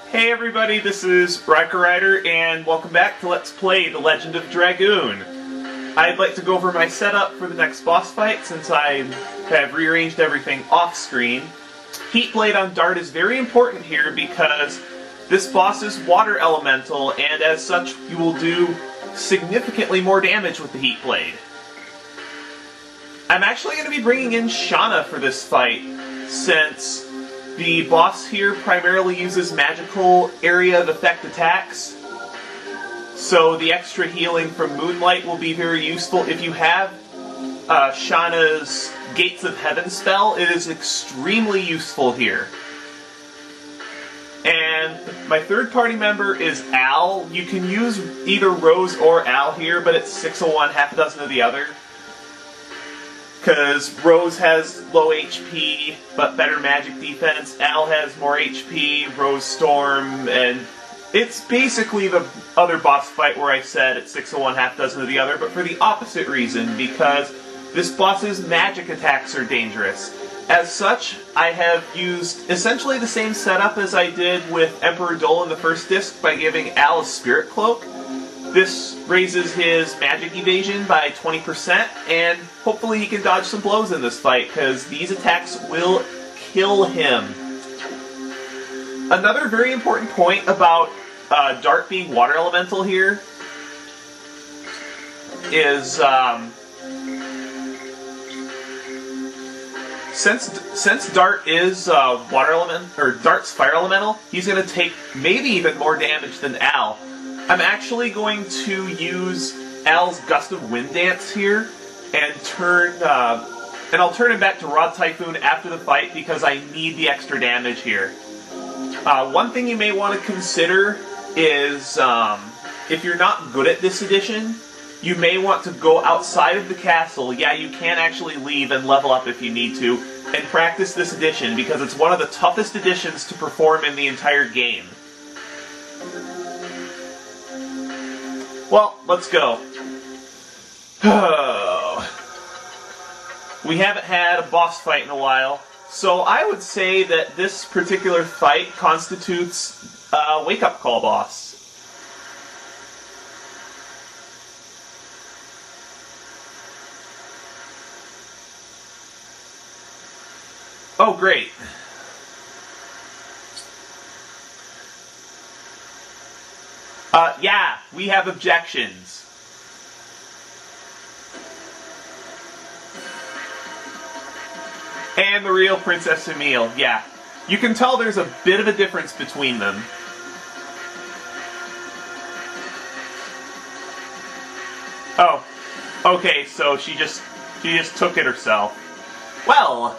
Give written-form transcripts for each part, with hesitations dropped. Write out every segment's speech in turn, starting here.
Hey everybody, this is Riker Rider, and welcome back to Let's Play The Legend of Dragoon. I'd like to go over my setup for the next boss fight, since I have rearranged everything off-screen. Heat Blade on Dart is very important here because this boss is water elemental, and as such you will do significantly more damage with the Heat Blade. I'm actually going to be bringing in Shauna for this fight, since the boss here primarily uses magical area of effect attacks, so the extra healing from Moonlight will be very useful. If you have Shauna's Gates of Heaven spell, it is extremely useful here. And my third party member is Al. You can use either Rose or Al here, but it's 6 of one, half a dozen of the other. Because Rose has low HP, but better magic defense. Al has more HP, Rose Storm, and it's basically the other boss fight where I said it's 6 of one, half dozen of the other, but for the opposite reason, because this boss's magic attacks are dangerous. As such, I have used essentially the same setup as I did with Emperor Dole in the first disc by giving Al a Spirit Cloak. This raises his magic evasion by 20%, and hopefully he can dodge some blows in this fight, because these attacks will kill him. Another very important point about Dart being water elemental here is since Dart is water element, or Dart's fire elemental, he's going to take maybe even more damage than Al. I'm actually going to use Al's Gust of Wind Dance here, and I'll turn him back to Rod Typhoon after the fight because I need the extra damage here. One thing you may want to consider is, if you're not good at this edition, you may want to go outside of the castle. Yeah, you can actually leave and level up if you need to, and practice this edition because it's one of the toughest editions to perform in the entire game. Well, let's go. We haven't had a boss fight in a while, so I would say that this particular fight constitutes a wake-up call boss. Oh, great. Yeah, we have objections. And the real Princess Emile, yeah. You can tell there's a bit of a difference between them. Oh, okay, so she just took it herself. Well,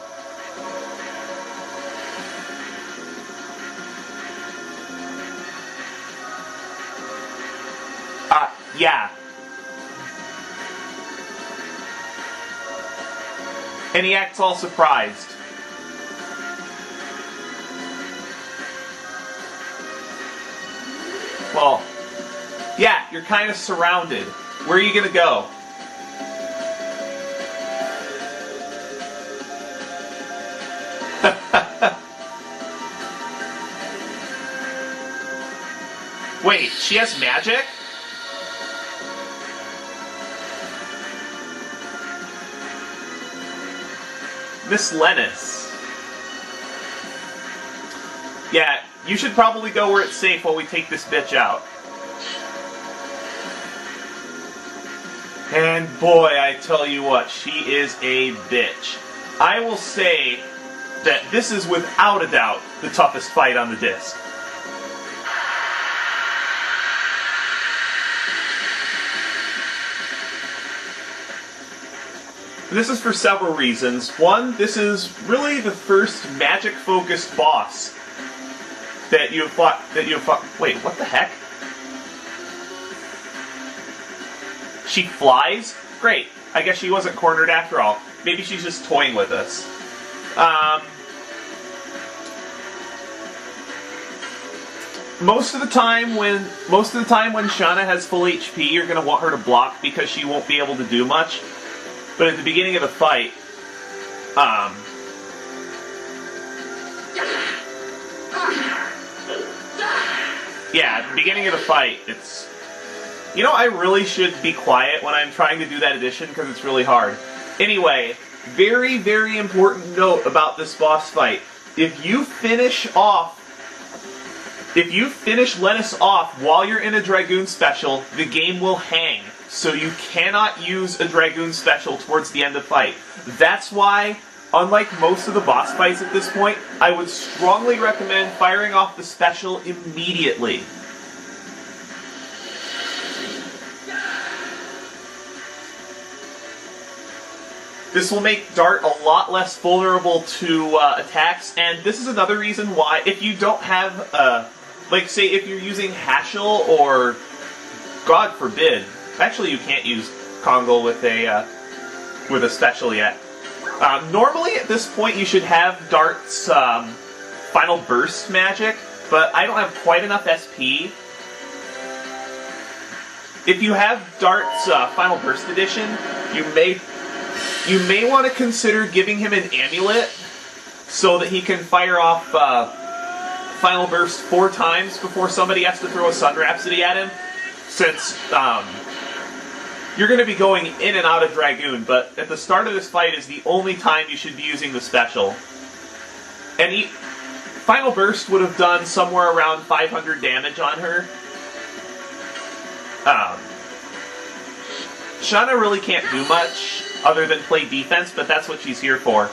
yeah. And he acts all surprised. Well, yeah, you're kind of surrounded. Where are you gonna go? Wait, she has magic? Miss Lenus. Yeah, you should probably go where it's safe while we take this bitch out. And boy, I tell you what, she is a bitch. I will say that this is without a doubt the toughest fight on the disc. This is for several reasons. One, this is really the first magic-focused boss that you have fought. Wait, what the heck? She flies? Great. I guess she wasn't cornered after all. Maybe she's just toying with us. Most of the time when Shauna has full HP, you're going to want her to block because she won't be able to do much. But at the beginning of the fight, Yeah, at the beginning of the fight, it's... You know, I really should be quiet when I'm trying to do that addition, because it's really hard. Anyway, very, very important note about this boss fight. If you finish Lenus off while you're in a Dragoon special, the game will hang. So you cannot use a Dragoon special towards the end of the fight. That's why, unlike most of the boss fights at this point, I would strongly recommend firing off the special immediately. This will make Dart a lot less vulnerable to attacks, and this is another reason why, if you don't have, like, say, if you're using Hashel or, God forbid, actually you can't use Kongal with a special yet. Normally at this point you should have Dart's Final Burst magic, but I don't have quite enough SP. If you have Dart's Final Burst edition, you may want to consider giving him an amulet so that he can fire off Final Burst 4 times before somebody has to throw a Sun Rhapsody at him, since you're going to be going in and out of Dragoon, but at the start of this fight is the only time you should be using the special. And Final Burst would have done somewhere around 500 damage on her. Shanna really can't do much other than play defense, but that's what she's here for.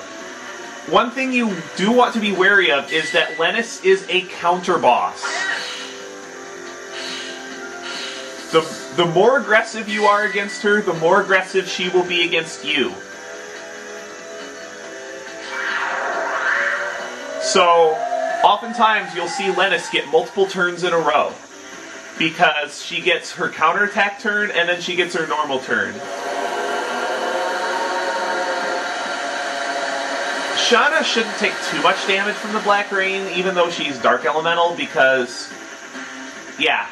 One thing you do want to be wary of is that Lenus is a counter boss. The more aggressive you are against her, the more aggressive she will be against you. So, oftentimes you'll see Lenus get multiple turns in a row, because she gets her counterattack turn, and then she gets her normal turn. Shanna shouldn't take too much damage from the Black Rain, even though she's Dark Elemental, because... yeah.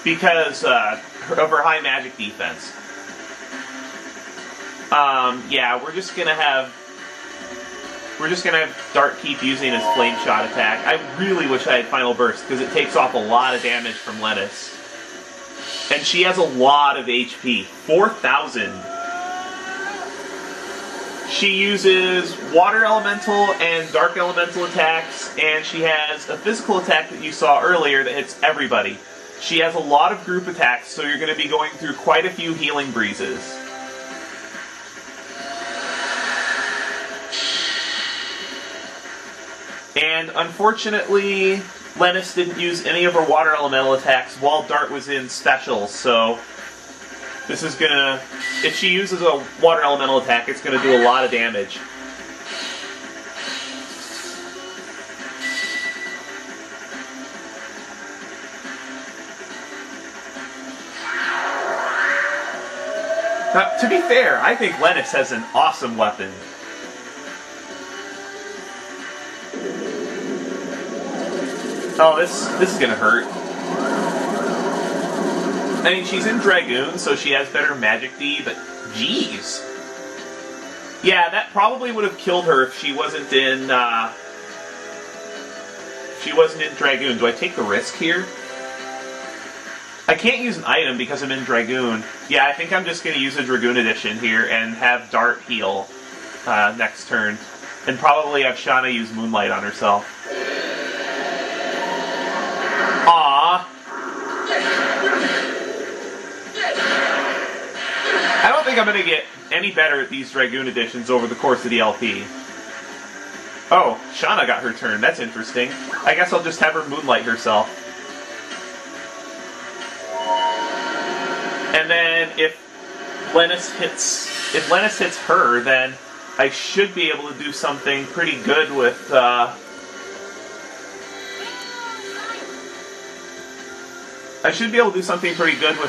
Because of her high magic defense. Yeah, we're just gonna have Dart keep using his Flame Shot attack. I really wish I had Final Burst, because it takes off a lot of damage from Lenus. And she has a lot of HP. 4,000. She uses Water Elemental and Dark Elemental attacks, and she has a physical attack that you saw earlier that hits everybody. She has a lot of group attacks, so you're going to be going through quite a few healing breezes. And unfortunately, Lenus didn't use any of her Water Elemental attacks while Dart was in special, so this is gonna... if she uses a Water Elemental attack, it's gonna do a lot of damage. Now, to be fair, I think Lenus has an awesome weapon. Oh, this is gonna hurt. I mean, she's in Dragoon, so she has better magic D, but jeez. Yeah, that probably would have killed her if she wasn't in, Dragoon. Do I take the risk here? I can't use an item because I'm in Dragoon. Yeah, I think I'm just going to use a Dragoon edition here and have Dart heal next turn. And probably have Shanna use Moonlight on herself. Aww. I don't think I'm going to get any better at these Dragoon editions over the course of the LP. Oh, Shanna got her turn. That's interesting. I guess I'll just have her Moonlight herself. And then if Lenus hits her, then I should be able to do something pretty good with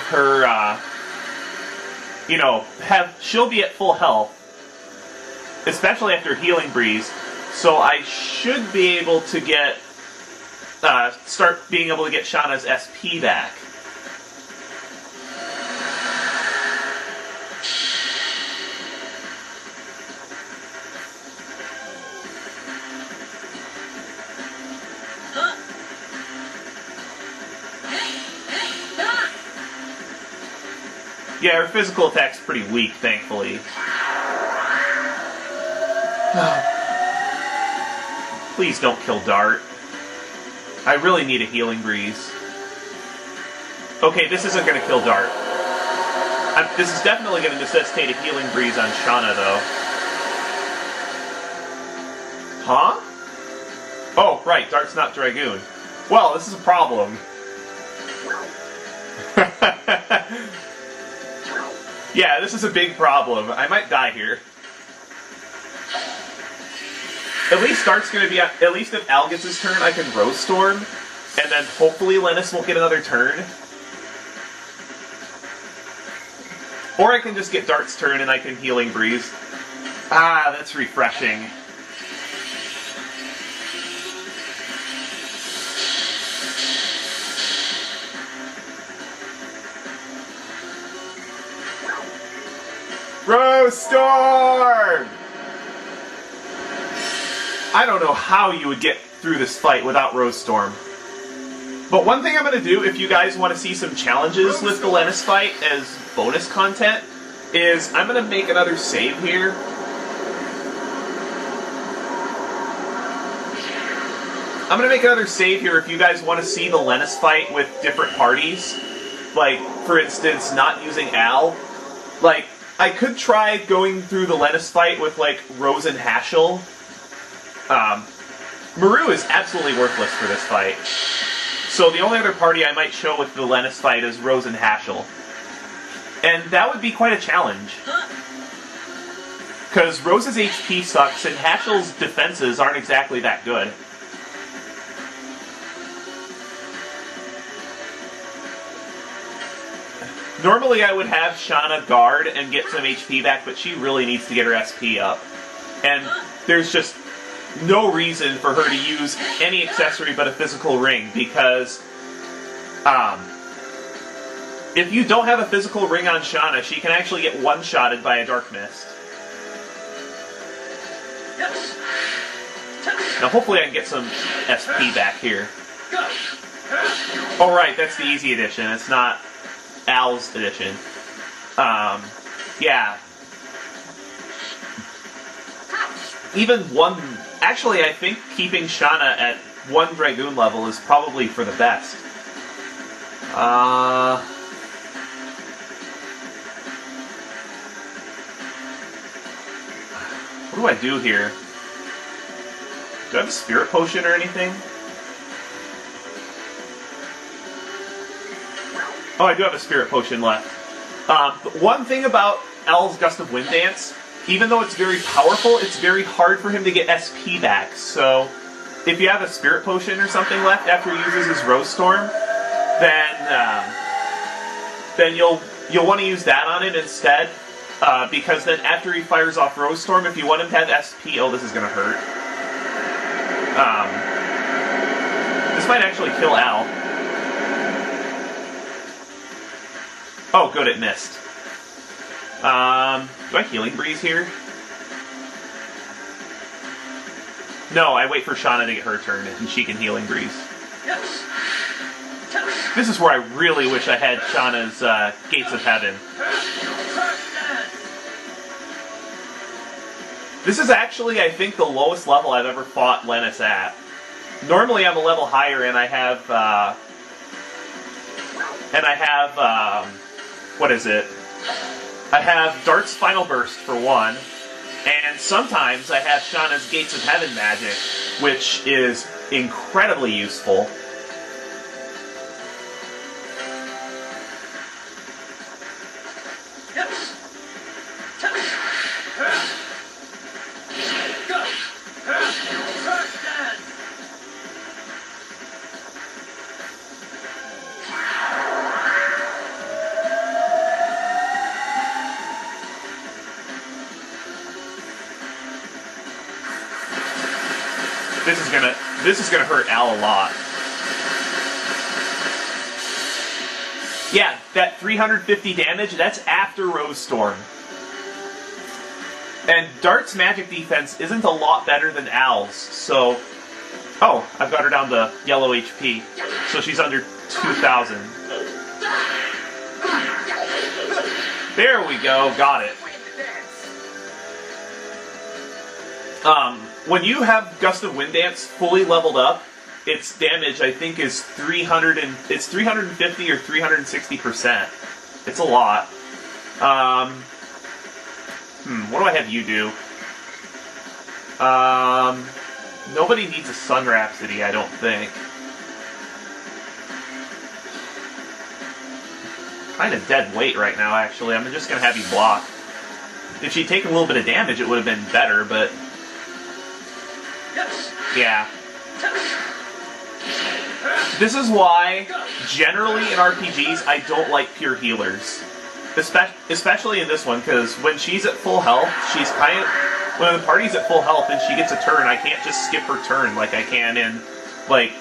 her, you know, she'll be at full health, especially after Healing Breeze, so I should be able to get, start being able to get Shanna's SP back. Yeah, her physical attack's pretty weak, thankfully. Please don't kill Dart. I really need a healing breeze. Okay, this isn't going to kill Dart. This is definitely going to necessitate a healing breeze on Shauna, though. Huh? Oh, right, Dart's not Dragoon. Well, this is a problem. Yeah, this is a big problem. I might die here. At least Dart's going to be... At least if Al gets his turn, I can Rose Storm. And then hopefully Lenus won't get another turn. Or I can just get Dart's turn and I can Healing Breeze. Ah, that's refreshing. Rose Storm! I don't know how you would get through this fight without Rose Storm. But one thing I'm going to do, if you guys want to see some challenges with the Lenus fight as bonus content, is I'm going to make another save here. I'm going to make another save here if you guys want to see the Lenus fight with different parties. Like, for instance, not using Al. Like, I could try going through the Lenus fight with, like, Rose and Haschel. Maru is absolutely worthless for this fight. So the only other party I might show with the Lenus fight is Rose and Haschel. And that would be quite a challenge. Because Rose's HP sucks and Haschel's defenses aren't exactly that good. Normally I would have Shauna guard and get some HP back, but she really needs to get her SP up. And there's just no reason for her to use any accessory but a physical ring, because if you don't have a physical ring on Shauna, she can actually get one-shotted by a Dark Mist. Now hopefully I can get some SP back here. Oh right, that's the easy edition, it's not Al's edition. Yeah. Even one... Actually, I think keeping Shauna at 1 Dragoon level is probably for the best. What do I do here? Do I have a Spirit Potion or anything? Oh, I do have a Spirit Potion left. One thing about Al's Gust of Wind Dance, even though it's very powerful, it's very hard for him to get SP back. So, if you have a Spirit Potion or something left after he uses his Rose Storm, then you'll want to use that on him instead. Because then after he fires off Rose Storm, if you want him to have SP, oh, this is going to hurt. This might actually kill Al. Oh, good, it missed. Do I Healing Breeze here? No, I wait for Shauna to get her turn, and she can Healing Breeze. This is where I really wish I had Shauna's Gates of Heaven. This is actually, I think, the lowest level I've ever fought Lenus at. Normally I'm a level higher, and I have, what is it? I have Dart's Final Burst for one, and sometimes I have Shauna's Gates of Heaven magic, which is incredibly useful. This is gonna hurt Al a lot. Yeah, that 350 damage, that's after Rose Storm. And Dart's magic defense isn't a lot better than Al's, so... Oh, I've got her down to yellow HP, so she's under 2,000. There we go, got it. When you have Gust of Wind Dance fully leveled up, its damage, I think, is 350 or 360%. It's a lot. What do I have you do? Nobody needs a Sun Rhapsody, I don't think. Kind of dead weight right now, actually. I'm just gonna have you block. If she'd taken a little bit of damage, it would have been better, but... yeah. This is why, generally in RPGs, I don't like pure healers. Especially in this one, because when she's at full health, she's kind of... when the party's at full health and she gets a turn, I can't just skip her turn like I can in, like,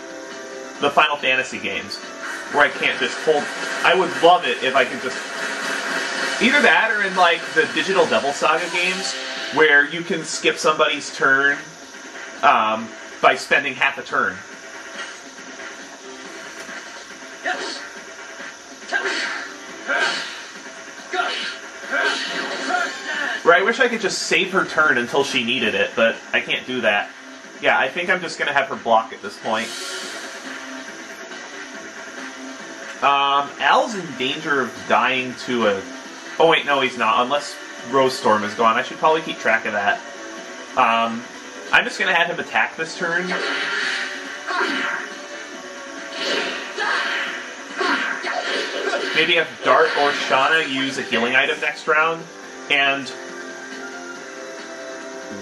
the Final Fantasy games. Where I can't just hold... I would love it if I could just... either that or in, like, the Digital Devil Saga games, where you can skip somebody's turn by spending half a turn. Where I wish I could just save her turn until she needed it, but I can't do that. Yeah, I think I'm just going to have her block at this point. Al's in danger of dying to a... oh wait, no he's not, unless Rose Storm is gone. I should probably keep track of that. I'm just going to have him attack this turn. Maybe have Dart or Shauna use a healing item next round, and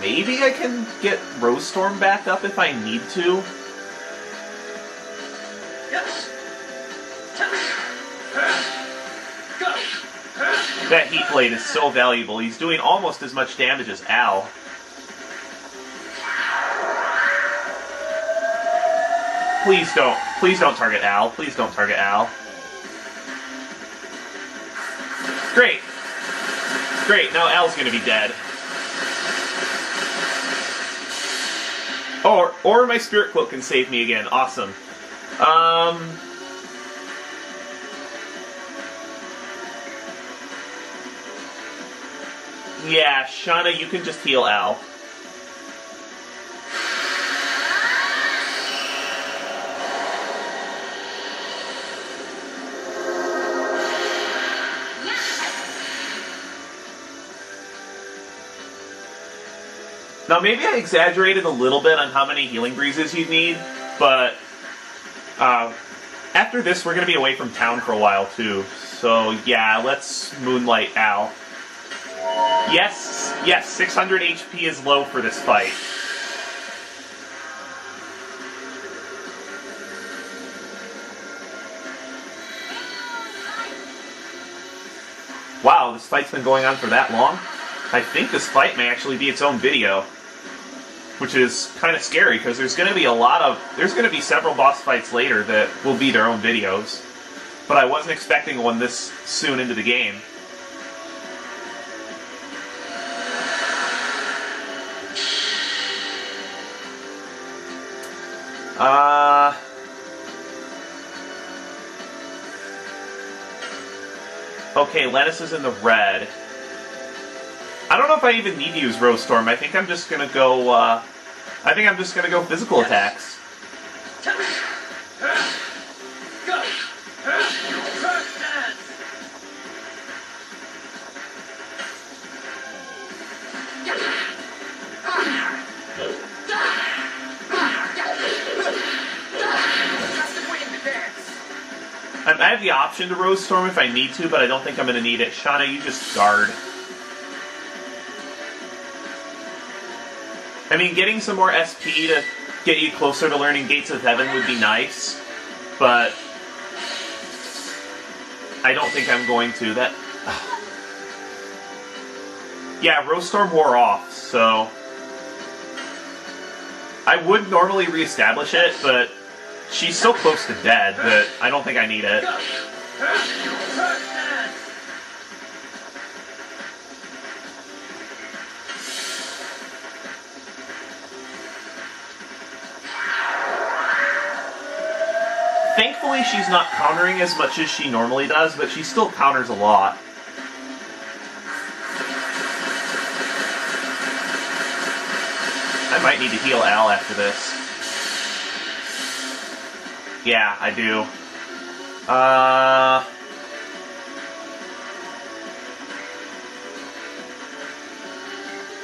maybe I can get Rose Storm back up if I need to. That Heat Blade is so valuable. He's doing almost as much damage as Al. Please don't target Al. Please don't target Al. Great. Great, now Al's gonna be dead. Or my Spirit Cloak can save me again. Awesome. Yeah, Shauna, you can just heal Al. Now, maybe I exaggerated a little bit on how many Healing Breezes you'd need, but after this, we're going to be away from town for a while, too. So, yeah, let's Moonlight Al. Yes, 600 HP is low for this fight. Wow, this fight's been going on for that long? I think this fight may actually be its own video. Which is kind of scary, because there's going to be several boss fights later that will be their own videos. But I wasn't expecting one this soon into the game. Okay, Lenus is in the red. I don't know if I even need to use Rose Storm. I think I'm just gonna go, physical attacks. I have the option to Rose Storm if I need to, but I don't think I'm gonna need it. Shauna, you just guard. I mean, getting some more SP to get you closer to learning Gates of Heaven would be nice, but I don't think I'm going to. Yeah, Rose Storm wore off, so I would normally reestablish it, but she's so close to dead that I don't think I need it. Thankfully, she's not countering as much as she normally does, but she still counters a lot. need to heal Al after this. Yeah, I do.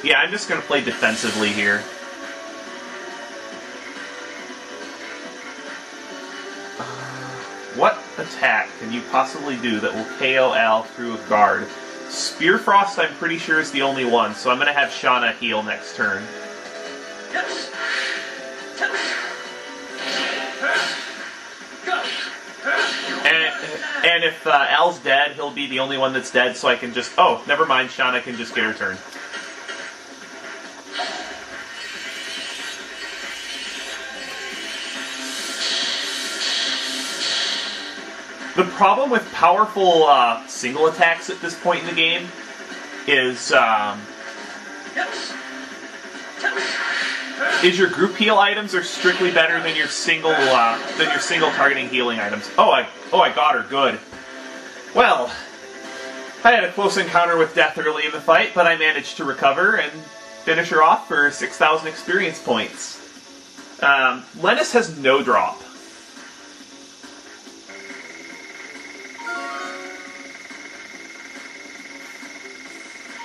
Yeah, I'm just gonna play defensively here. What attack can you possibly do that will KO Al through a guard? Spear Frost, I'm pretty sure, is the only one, so I'm gonna have Shauna heal next turn. And if Al's dead, he'll be the only one that's dead, so I can just... Oh, never mind, Shauna can just get her turn. The problem with powerful single attacks at this point in the game is your group heal items are strictly better than your single targeting healing items. Oh, I got her. Good. Well, I had a close encounter with death early in the fight, but I managed to recover and finish her off for 6,000 experience points. Lenus has no drop.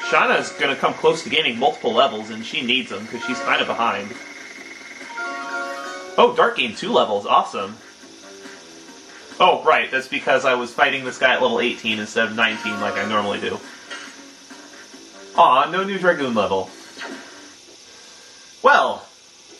Shauna's going to come close to gaining multiple levels, and she needs them, because she's kind of behind. Oh, Dart gained 2 levels. Awesome. Oh, right. That's because I was fighting this guy at level 18 instead of 19 like I normally do. Aw, no new Dragoon level.